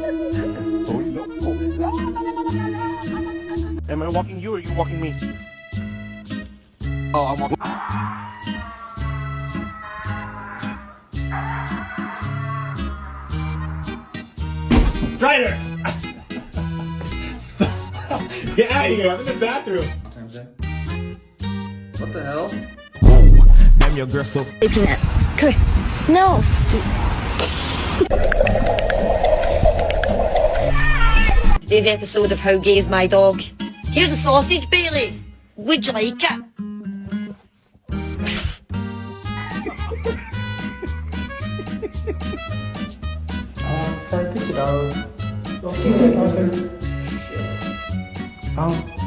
Oh, no. Am I walking you or you walking me? Oh, I'm walking. Strider! Get out of here, I'm in the bathroom. What the hell? Damn, your girl so Come here. No, Today's episode of How Gay Is My Dog. Here's a sausage, Bailey. Would you like it? Sorry, pitch it out. Excuse me, Arthur.